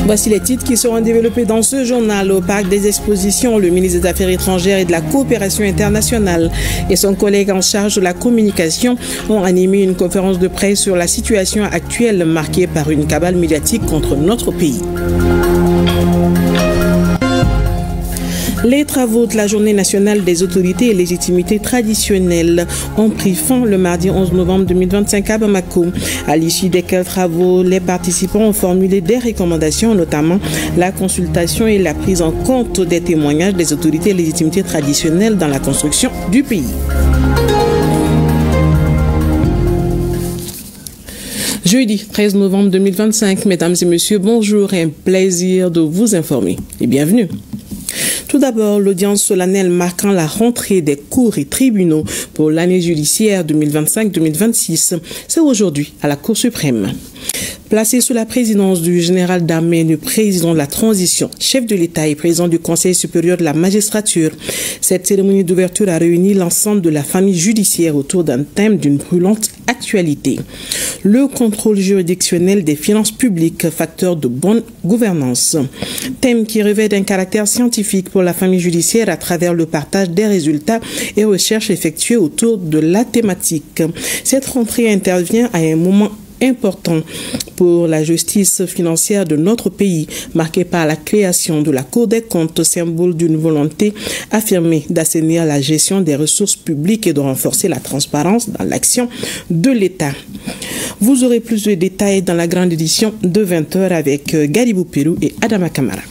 Voici les titres qui seront développés dans ce journal. Au parc des expositions, le ministre des Affaires étrangères et de la coopération internationale et son collègue en charge de la communication ont animé une conférence de presse sur la situation actuelle marquée par une cabale médiatique contre notre pays. Les travaux de la Journée nationale des autorités et légitimités traditionnelles ont pris fin le mardi 11 novembre 2025 à Bamako. À l'issue desquels travaux, les participants ont formulé des recommandations, notamment la consultation et la prise en compte des témoignages des autorités et légitimités traditionnelles dans la construction du pays. Jeudi 13 novembre 2025, mesdames et messieurs, bonjour et un plaisir de vous informer et bienvenue. Tout d'abord, l'audience solennelle marquant la rentrée des cours et tribunaux pour l'année judiciaire 2025-2026, c'est aujourd'hui à la Cour suprême. Placé sous la présidence du général d'armée, le président de la transition, chef de l'État et président du Conseil supérieur de la magistrature, cette cérémonie d'ouverture a réuni l'ensemble de la famille judiciaire autour d'un thème d'une brûlante actualité. Le contrôle juridictionnel des finances publiques, facteur de bonne gouvernance. Thème qui revêt d'un caractère scientifique pour la famille judiciaire à travers le partage des résultats et recherches effectuées autour de la thématique. Cette rentrée intervient à un moment important pour la justice financière de notre pays, marquée par la création de la Cour des comptes, symbole d'une volonté affirmée d'assainir la gestion des ressources publiques et de renforcer la transparence dans l'action de l'État. Vous aurez plus de détails dans la grande édition de 20h avec Garibou Pérou et Adama Kamara.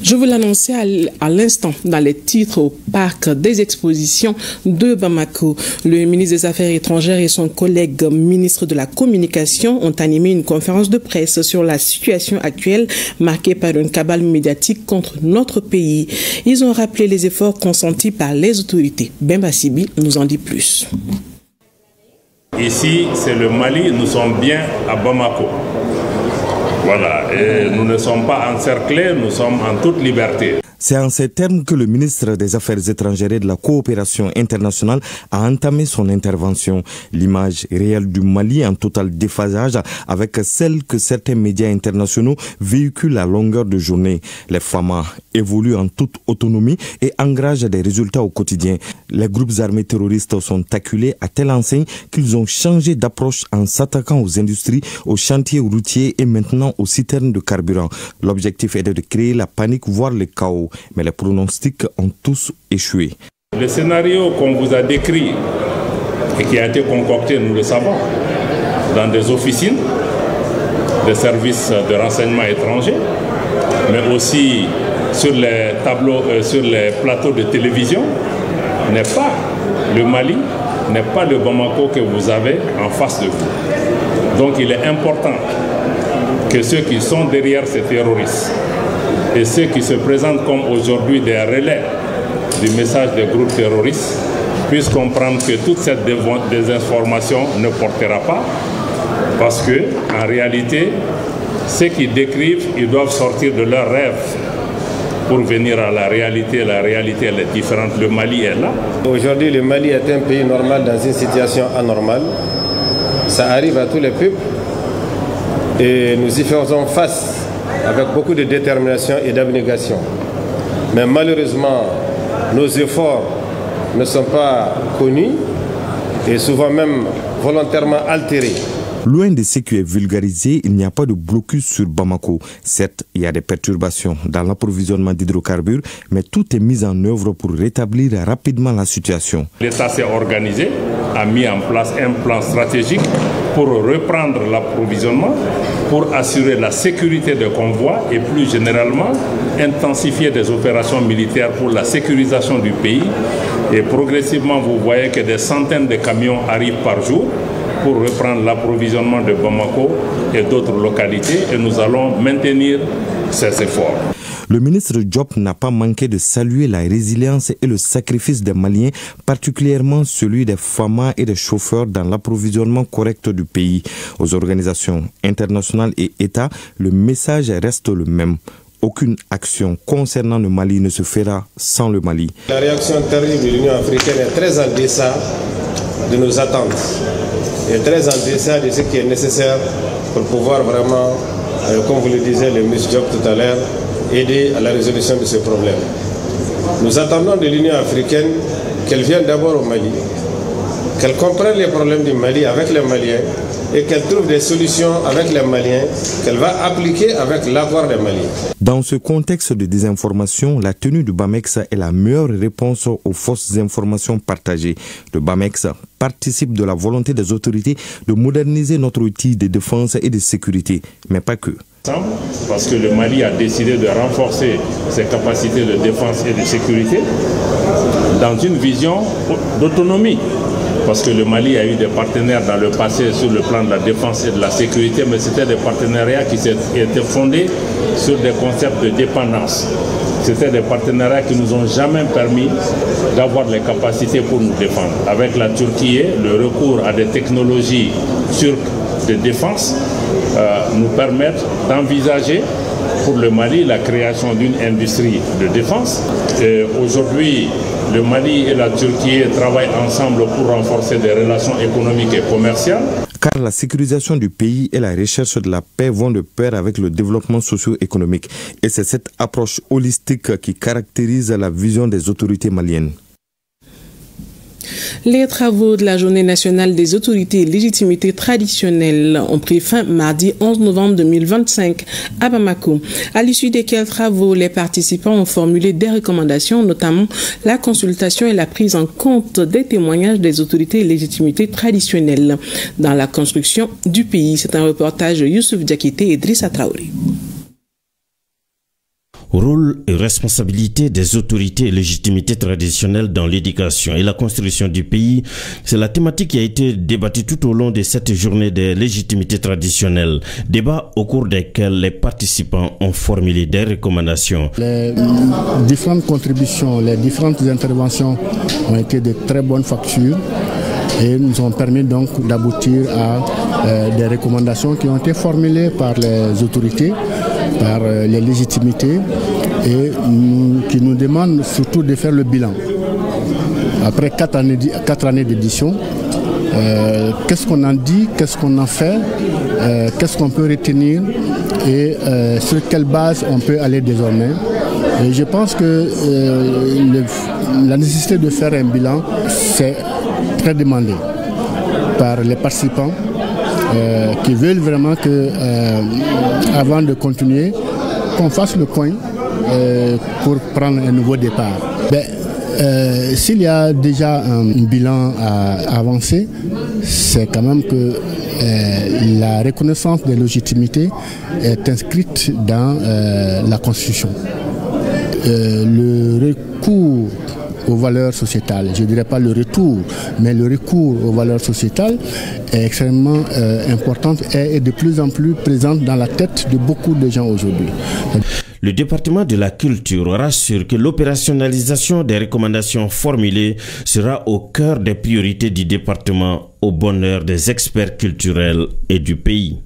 Je vous l'annonçais à l'instant dans les titres au parc des expositions de Bamako. Le ministre des Affaires étrangères et son collègue ministre de la Communication ont animé une conférence de presse sur la situation actuelle marquée par une cabale médiatique contre notre pays. Ils ont rappelé les efforts consentis par les autorités. Bemba Sibi nous en dit plus. Ici, c'est le Mali, nous sommes bien à Bamako. Voilà, et nous ne sommes pas encerclés, nous sommes en toute liberté. C'est en ces termes que le ministre des Affaires étrangères et de la coopération internationale a entamé son intervention. L'image réelle du Mali en total déphasage avec celle que certains médias internationaux véhiculent à longueur de journée. Les FAMA évoluent en toute autonomie et engagent des résultats au quotidien. Les groupes armés terroristes sont acculés à telle enseigne qu'ils ont changé d'approche en s'attaquant aux industries, aux chantiers routiers et maintenant aux citernes de carburant. L'objectif est de créer la panique, voire le chaos. Mais les pronostics ont tous échoué. Le scénario qu'on vous a décrit et qui a été concocté, nous le savons, dans des officines, des services de renseignement étrangers, mais aussi sur les tableaux, sur les plateaux de télévision, n'est pas le Mali, n'est pas le Bamako que vous avez en face de vous. Donc il est important que ceux qui sont derrière ces terroristes et ceux qui se présentent comme aujourd'hui des relais du message des groupes terroristes puissent comprendre que toute cette désinformation ne portera pas, parce que en réalité, ceux qui décrivent, ils doivent sortir de leurs rêves pour venir à la réalité. La réalité, elle est différente. Le Mali est là. Aujourd'hui, le Mali est un pays normal dans une situation anormale. Ça arrive à tous les peuples et nous y faisons face avec beaucoup de détermination et d'abnégation. Mais malheureusement, nos efforts ne sont pas connus et souvent même volontairement altérés. Loin de ce qui est vulgarisé, il n'y a pas de blocus sur Bamako. Certes, il y a des perturbations dans l'approvisionnement d'hydrocarbures, mais tout est mis en œuvre pour rétablir rapidement la situation. L'État s'est organisé, a mis en place un plan stratégique pour reprendre l'approvisionnement, pour assurer la sécurité des convois et plus généralement intensifier des opérations militaires pour la sécurisation du pays. Et progressivement, vous voyez que des centaines de camions arrivent par jour pour reprendre l'approvisionnement de Bamako et d'autres localités, et nous allons maintenir ces efforts. Le ministre Diop n'a pas manqué de saluer la résilience et le sacrifice des Maliens, particulièrement celui des FAMA et des chauffeurs dans l'approvisionnement correct du pays. Aux organisations internationales et États, le message reste le même. Aucune action concernant le Mali ne se fera sans le Mali. La réaction terrible de l'Union africaine est très en deçà de nos attentes. est très en deçà de ce qui est nécessaire pour pouvoir vraiment, comme vous le disiez, le Miss Job tout à l'heure, aider à la résolution de ce problème. Nous attendons de l'Union africaine qu'elle vienne d'abord au Mali, qu'elle comprenne les problèmes du Mali avec les Maliens et qu'elle trouve des solutions avec les Maliens qu'elle va appliquer avec l'accord des Maliens. Dans ce contexte de désinformation, la tenue du BAMEX est la meilleure réponse aux fausses informations partagées. Le BAMEX participe de la volonté des autorités de moderniser notre outil de défense et de sécurité, mais pas que. Parce que le Mali a décidé de renforcer ses capacités de défense et de sécurité dans une vision d'autonomie. Parce que le Mali a eu des partenaires dans le passé sur le plan de la défense et de la sécurité, mais c'était des partenariats qui étaient fondés sur des concepts de dépendance. C'était des partenariats qui ne nous ont jamais permis d'avoir les capacités pour nous défendre. Avec la Turquie, le recours à des technologies turques de défense nous permettent d'envisager pour le Mali la création d'une industrie de défense. Aujourd'hui, le Mali et la Turquie travaillent ensemble pour renforcer des relations économiques et commerciales. Car la sécurisation du pays et la recherche de la paix vont de pair avec le développement socio-économique. Et c'est cette approche holistique qui caractérise la vision des autorités maliennes. Les travaux de la Journée nationale des autorités et légitimités traditionnelles ont pris fin mardi 11 novembre 2025 à Bamako, à l'issue desquels travaux les participants ont formulé des recommandations, notamment la consultation et la prise en compte des témoignages des autorités et légitimités traditionnelles dans la construction du pays. C'est un reportage de Youssouf Diakité et Idrissa Traoré. Rôle et responsabilité des autorités et légitimités traditionnelles dans l'éducation et la construction du pays, c'est la thématique qui a été débattue tout au long de cette journée des légitimités traditionnelles. Débat au cours desquels les participants ont formulé des recommandations. Les différentes contributions, les différentes interventions ont été de très bonnes factures et nous ont permis donc d'aboutir à des recommandations qui ont été formulées par les autorités, par les légitimités et qui nous demandent surtout de faire le bilan. Après 4 années d'édition, qu'est-ce qu'on en dit, qu'est-ce qu'on en fait, qu'est-ce qu'on peut retenir et sur quelle base on peut aller désormais. Et je pense que la nécessité de faire un bilan, c'est très demandé par les participants qui veulent vraiment que, avant de continuer, qu'on fasse le point pour prendre un nouveau départ. S'il y a déjà un bilan à avancer, c'est quand même que la reconnaissance des légitimités est inscrite dans la Constitution. Le recours aux valeurs sociétales, je ne dirais pas le retour, mais le recours aux valeurs sociétales est extrêmement importante et est de plus en plus présente dans la tête de beaucoup de gens aujourd'hui. Le département de la culture rassure que l'opérationnalisation des recommandations formulées sera au cœur des priorités du département au bonheur des experts culturels et du pays.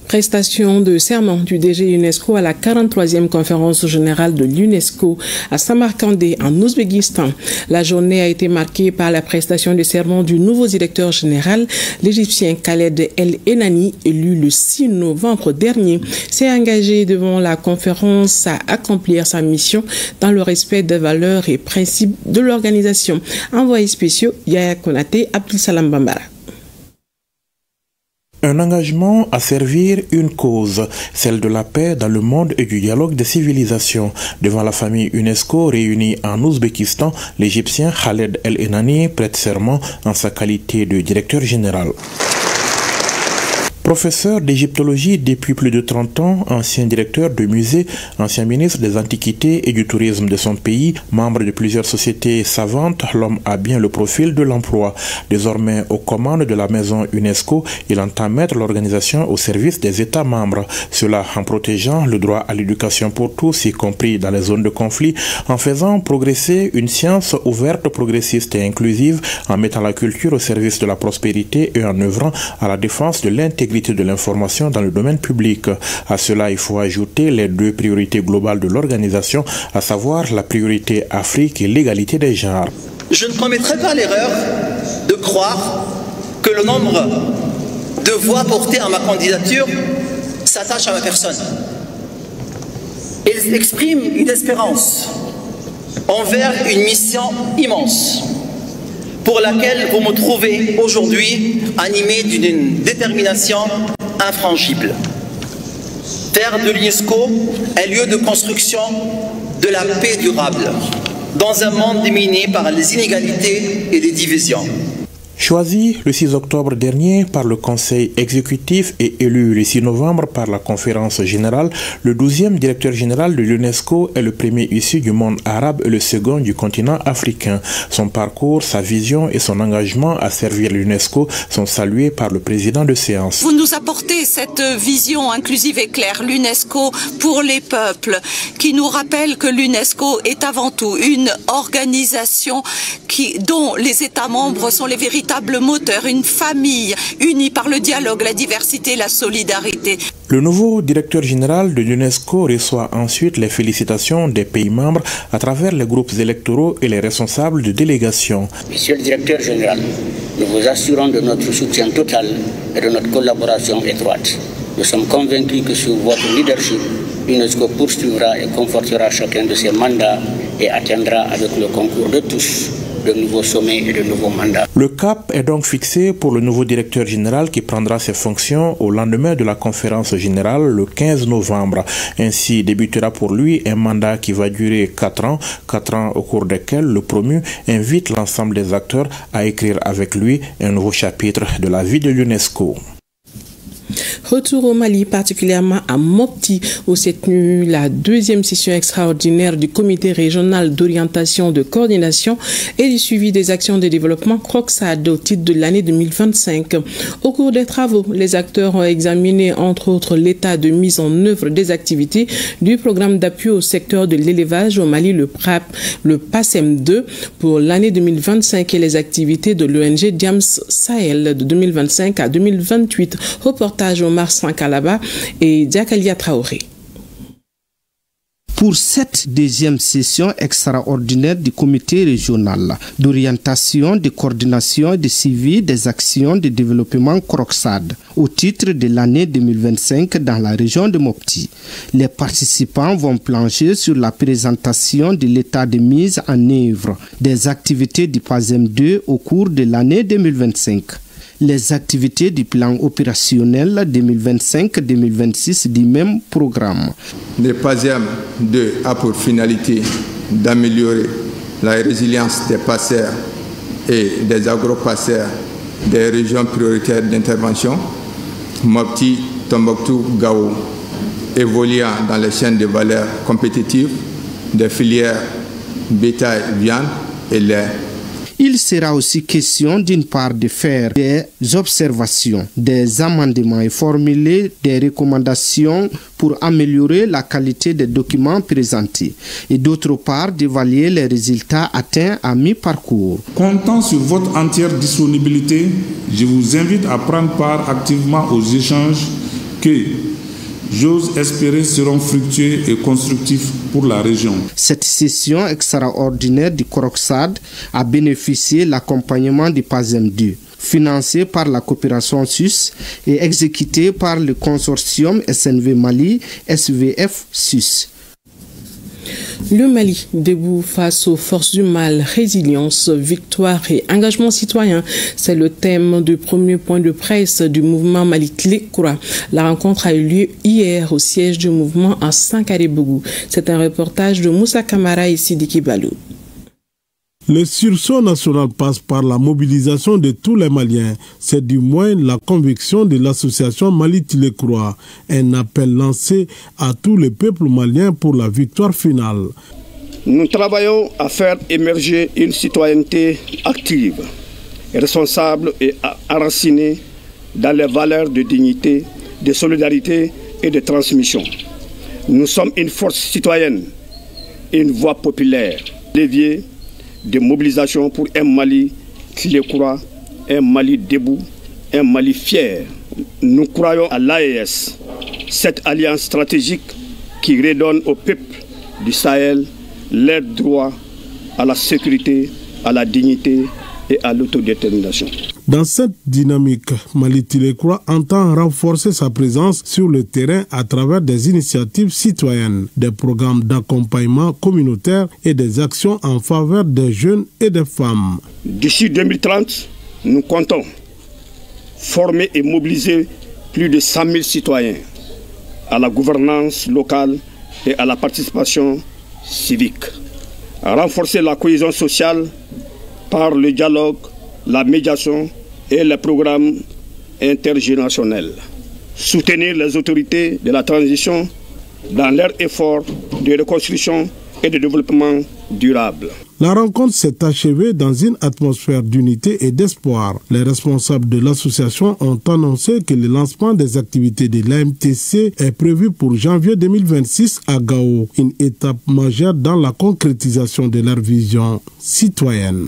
Prestation de serment du DG UNESCO à la 43e conférence générale de l'UNESCO à Samarkandé en Ouzbékistan. La journée a été marquée par la prestation de serment du nouveau directeur général, l'Égyptien Khaled El Enani, élu le 6 novembre dernier, s'est engagé devant la conférence à accomplir sa mission dans le respect des valeurs et principes de l'organisation. Envoyé spécial, Yaya Konaté, Abdul Salam Bambara. Un engagement à servir une cause, celle de la paix dans le monde et du dialogue des civilisations. Devant la famille UNESCO réunie en Ouzbékistan, l'Égyptien Khaled El Enani prête serment en sa qualité de directeur général. Professeur d'égyptologie depuis plus de 30 ans, ancien directeur de musée, ancien ministre des Antiquités et du Tourisme de son pays, membre de plusieurs sociétés savantes, l'homme a bien le profil de l'emploi. Désormais aux commandes de la maison UNESCO, il entend mettre l'organisation au service des États membres. Cela en protégeant le droit à l'éducation pour tous, y compris dans les zones de conflit, en faisant progresser une science ouverte, progressiste et inclusive, en mettant la culture au service de la prospérité et en œuvrant à la défense de l'intégrité de l'information dans le domaine public. À cela, il faut ajouter les 2 priorités globales de l'organisation, à savoir la priorité Afrique et l'égalité des genres. Je ne commettrai pas l'erreur de croire que le nombre de voix portées à ma candidature s'attache à ma personne. Il exprime une espérance envers une mission immense pour laquelle vous me trouvez aujourd'hui animé d'une détermination infrangible. Faire de l'UNESCO un lieu de construction de la paix durable dans un monde dominé par les inégalités et les divisions. Choisi le 6 octobre dernier par le Conseil exécutif et élu le 6 novembre par la Conférence générale, le 12e directeur général de l'UNESCO est le premier issu du monde arabe et le second du continent africain. Son parcours, sa vision et son engagement à servir l'UNESCO sont salués par le président de séance. Vous nous apportez cette vision inclusive et claire, l'UNESCO pour les peuples, qui nous rappelle que l'UNESCO est avant tout une organisation dont les États membres sont les véritables moteur, une famille unie par le dialogue, la diversité, la solidarité. Le nouveau directeur général de l'UNESCO reçoit ensuite les félicitations des pays membres à travers les groupes électoraux et les responsables de délégation. Monsieur le directeur général, nous vous assurons de notre soutien total et de notre collaboration étroite. Nous sommes convaincus que sous votre leadership, l'UNESCO poursuivra et confortera chacun de ses mandats et atteindra avec le concours de tous de nouveaux sommets et de nouveaux mandats. Le cap est donc fixé pour le nouveau directeur général qui prendra ses fonctions au lendemain de la conférence générale le 15 novembre. Ainsi débutera pour lui un mandat qui va durer 4 ans au cours desquels le promu invite l'ensemble des acteurs à écrire avec lui un nouveau chapitre de la vie de l'UNESCO. Retour au Mali, particulièrement à Mopti, où s'est tenue la deuxième session extraordinaire du comité régional d'orientation, de coordination et du suivi des actions de développement CROCSAD au titre de l'année 2025. Au cours des travaux, les acteurs ont examiné entre autres l'état de mise en œuvre des activités du programme d'appui au secteur de l'élevage au Mali, le PASEM 2 pour l'année 2025 et les activités de l'ONG Diams Sahel de 2025 à 2028. Reportage au Omar Sankalaba et Diakalia Traoré. Pour cette deuxième session extraordinaire du comité régional d'orientation, de coordination et de suivi des actions de développement CROCSAD au titre de l'année 2025 dans la région de Mopti, les participants vont plancher sur la présentation de l'état de mise en œuvre des activités du PASEM 2 au cours de l'année 2025. Les activités du plan opérationnel 2025-2026 du même programme. Le PASEM 2 a pour finalité d'améliorer la résilience des passeurs et des agropasseurs des régions prioritaires d'intervention, Mopti, Tombouctou, Gao, évoluant dans les chaînes de valeur compétitives des filières bétail, viande et lait. Il sera aussi question d'une part de faire des observations, des amendements et formuler des recommandations pour améliorer la qualité des documents présentés et d'autre part d'évaluer les résultats atteints à mi-parcours. Comptant sur votre entière disponibilité, je vous invite à prendre part activement aux échanges que j'ose espérer seront fructueux et constructifs pour la région. Cette session extraordinaire du CROCSAD a bénéficié de l'accompagnement du PASEM 2, financé par la coopération suisse et exécuté par le consortium SNV Mali, SVF Suisse. Le Mali, debout face aux forces du mal, résilience, victoire et engagement citoyen, c'est le thème du premier point de presse du mouvement Mali Tlekura. La rencontre a eu lieu hier au siège du mouvement à Sankaré-Bougou. C'est un reportage de Moussa Kamara et Sidiki Balou. Le sursaut national passe par la mobilisation de tous les Maliens. C'est du moins la conviction de l'association Mali Tlekura. Un appel lancé à tous les peuples maliens pour la victoire finale. Nous travaillons à faire émerger une citoyenneté active, responsable et enracinée dans les valeurs de dignité, de solidarité et de transmission. Nous sommes une force citoyenne, une voix populaire, levier de mobilisation pour un Mali Tlekura, un Mali debout, un Mali fier. Nous croyons à l'AES, cette alliance stratégique qui redonne au peuple du Sahel leur droit à la sécurité, à la dignité et à l'autodétermination. Dans cette dynamique, Mali Tilekroix entend renforcer sa présence sur le terrain à travers des initiatives citoyennes, des programmes d'accompagnement communautaire et des actions en faveur des jeunes et des femmes. D'ici 2030, nous comptons former et mobiliser plus de 100 000 citoyens à la gouvernance locale et à la participation civique. Renforcer la cohésion sociale par le dialogue, la médiation et les programmes intergénérationnels. Soutenir les autorités de la transition dans leurs efforts de reconstruction et de développement durable. La rencontre s'est achevée dans une atmosphère d'unité et d'espoir. Les responsables de l'association ont annoncé que le lancement des activités de l'AMTC est prévu pour janvier 2026 à Gao, une étape majeure dans la concrétisation de leur vision citoyenne.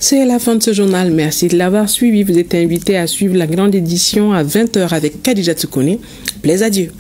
C'est la fin de ce journal. Merci de l'avoir suivi. Vous êtes invité à suivre la grande édition à 20h avec Khadija Tsoukouni. Plaise à Dieu.